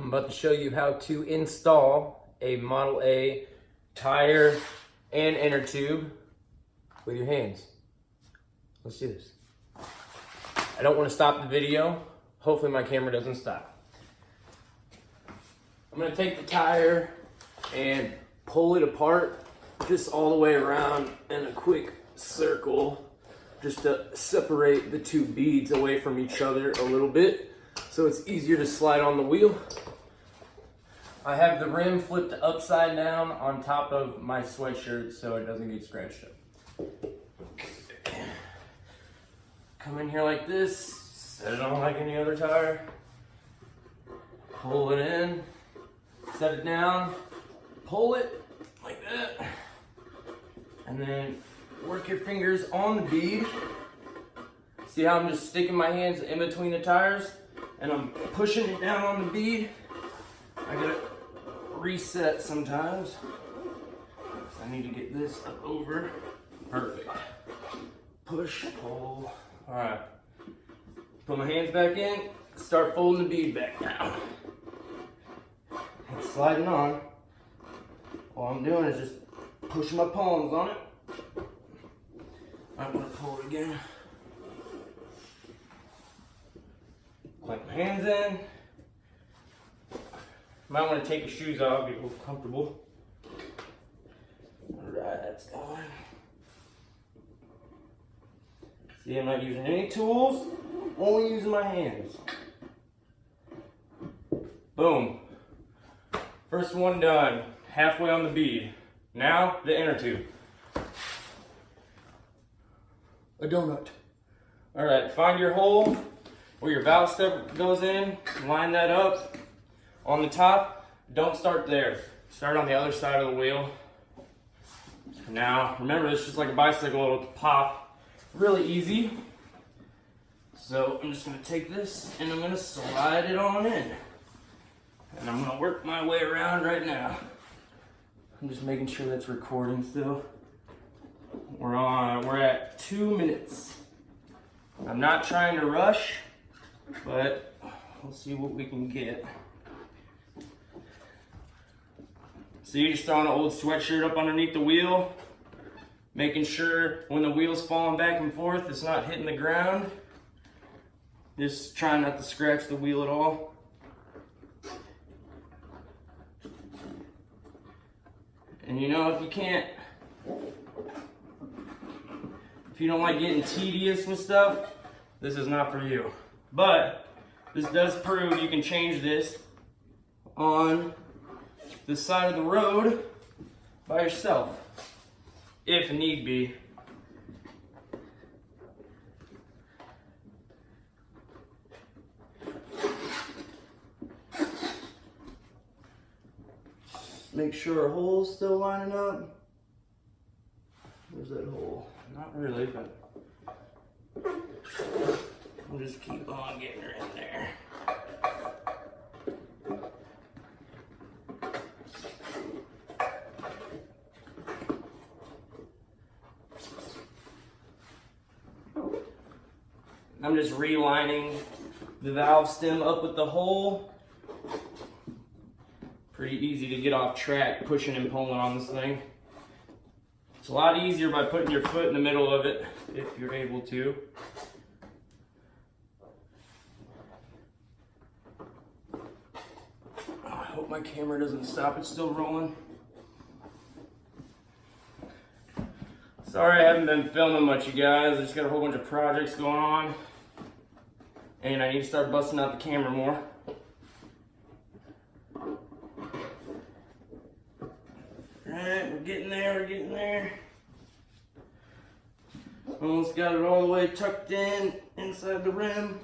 I'm about to show you how to install a Model A tire and inner tube with your hands. Let's do this. I don't want to stop the video. Hopefully my camera doesn't stop. I'm going to take the tire and pull it apart just all the way around in a quick circle just to separate the two beads away from each other a little bit so it's easier to slide on the wheel. I have the rim flipped upside down on top of my sweatshirt so it doesn't get scratched up. Okay. Come in here like this, set it on like any other tire, pull it in, set it down, pull it like that, and then work your fingers on the bead. See how I'm just sticking my hands in between the tires and I'm pushing it down on the bead. I gotta reset sometimes. I need to get this up over. Perfect. Push, pull. All right. Put my hands back in, start folding the bead back down. And sliding on. All I'm doing is just pushing my palms on it. I'm gonna pull it again. Clamp my hands in. Might want to take your shoes off, get a little comfortable. Alright, that's going. See, I'm not using any tools, only using my hands. Boom. First one done, halfway on the bead. Now, the inner tube. A donut. Alright, find your hole where your valve step goes in, line that up. On the top, don't start there. Start on the other side of the wheel. Now, remember, this is just like a bicycle, it'll pop really easy. So I'm just gonna take this and I'm gonna slide it on in. And I'm gonna work my way around right now. I'm just making sure that's recording still. We're at 2 minutes. I'm not trying to rush, but we'll see what we can get. So you're just throwing an old sweatshirt up underneath the wheel, making sure when the wheel's falling back and forth, it's not hitting the ground. Just trying not to scratch the wheel at all. And you know, if you don't like getting tedious with stuff, this is not for you. But this does prove you can change this on the side of the road by yourself, if need be. Make sure our hole's still lining up. Where's that hole? Not really, but I'll just keep on getting her in there. I'm just relining the valve stem up with the hole. Pretty easy to get off track pushing and pulling on this thing. It's a lot easier by putting your foot in the middle of it, if you're able to. I hope my camera doesn't stop, it's still rolling. Sorry I haven't been filming much, you guys. I just got a whole bunch of projects going on. And I need to start busting out the camera more. Alright, we're getting there. Almost got it all the way tucked in, inside the rim.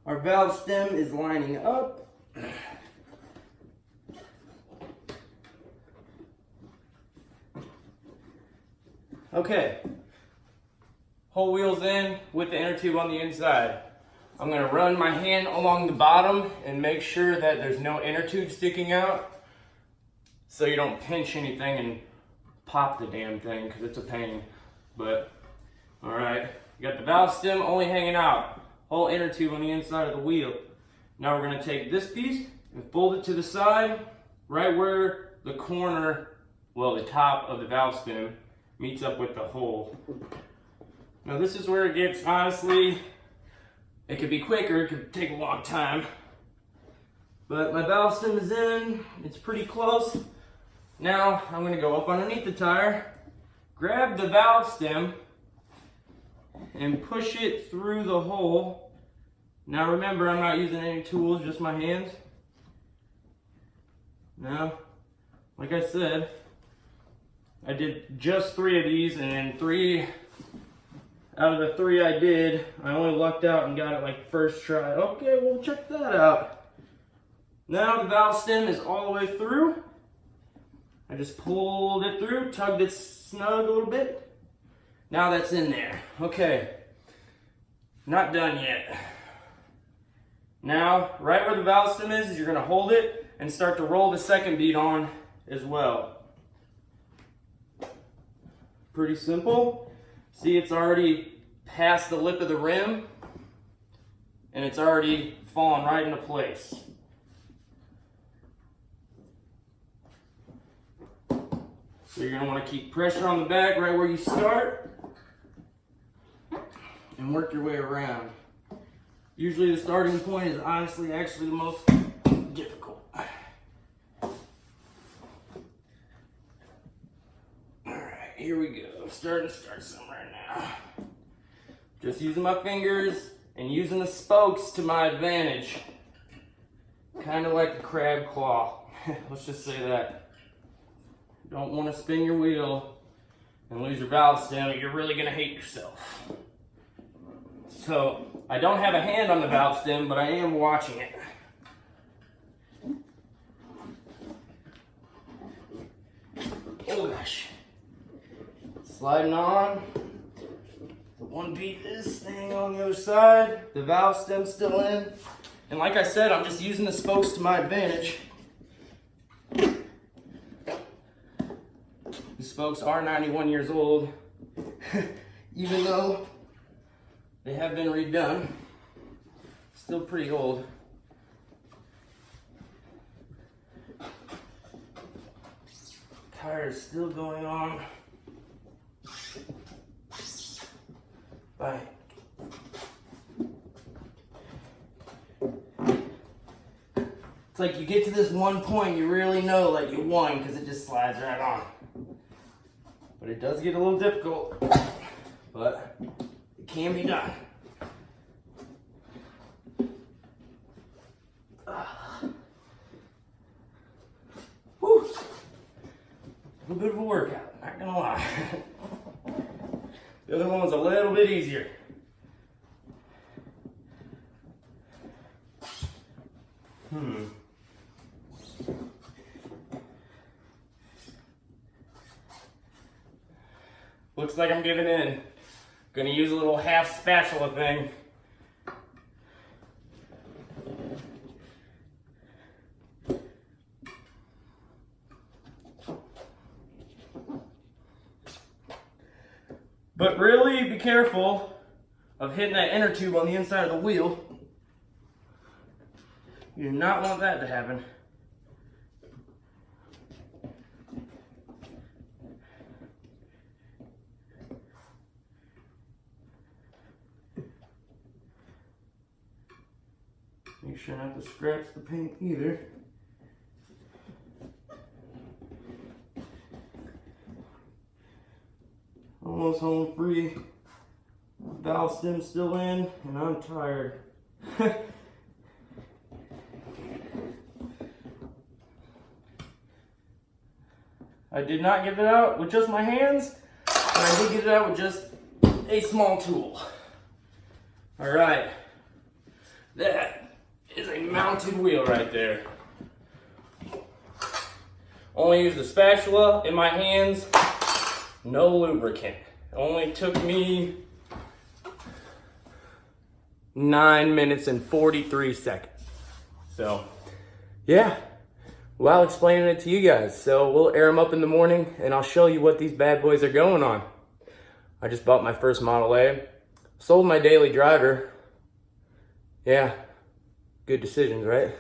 Our valve stem is lining up. Okay, whole wheel's in with the inner tube on the inside. I'm gonna run my hand along the bottom and make sure that there's no inner tube sticking out so you don't pinch anything and pop the damn thing because it's a pain. But, all right, you got the valve stem only hanging out, whole inner tube on the inside of the wheel. Now we're gonna take this piece and fold it to the side, right where the corner, well, the top of the valve stem meets up with the hole. Now this is where it gets, honestly, it could be quicker, it could take a long time. But my valve stem is in, it's pretty close. Now I'm gonna go up underneath the tire, grab the valve stem, and push it through the hole. Now remember, I'm not using any tools, just my hands. Now, like I said, I did just 3 of these, and 3 out of the 3 I did, I only lucked out and got it like first try. Okay, well check that out. Now the valve stem is all the way through. I just pulled it through, tugged it snug a little bit. Now that's in there. Okay, not done yet. Now, right where the valve stem is you're gonna hold it and start to roll the second bead on as well. Pretty simple. See, it's already past the lip of the rim and it's already fallen right into place. So you're gonna wanna keep pressure on the back right where you start and work your way around. Usually the starting point is honestly actually the most difficult. Alright, here we go. I'm starting to start some right now. Just using my fingers and using the spokes to my advantage. Kind of like a crab claw. Let's just say that. Don't want to spin your wheel and lose your valve stem. You're really going to hate yourself. So, I don't have a hand on the valve stem, but I am watching it. Oh gosh. Sliding on. The one bead is staying on the other side. The valve stem's still in. And like I said, I'm just using the spokes to my advantage. The spokes are 91 years old, even though they have been redone. Still pretty old. Tire is still going on. Bye. It's like you get to this one point, you really know like you won because it just slides right on. But it does get a little difficult, but it can be done. Whew. A little bit of a workout, not gonna lie. The other one was a little bit easier. Looks like I'm giving in. Gonna use a little half spatula thing. But really be careful of hitting that inner tube on the inside of the wheel. You do not want that to happen. Make sure not to scratch the paint either. Almost home free. Valve stem still in, and I'm tired. I did not get it out with just my hands, but I did get it out with just a small tool. All right, that is a mounted wheel right there. Only used the spatula in my hands, no lubricant. It only took me 9 minutes and 43 seconds. So, yeah. While explaining it to you guys. So we'll air them up in the morning and I'll show you what these bad boys are going on. I just bought my first Model A. Sold my daily driver. Yeah, good decisions, right?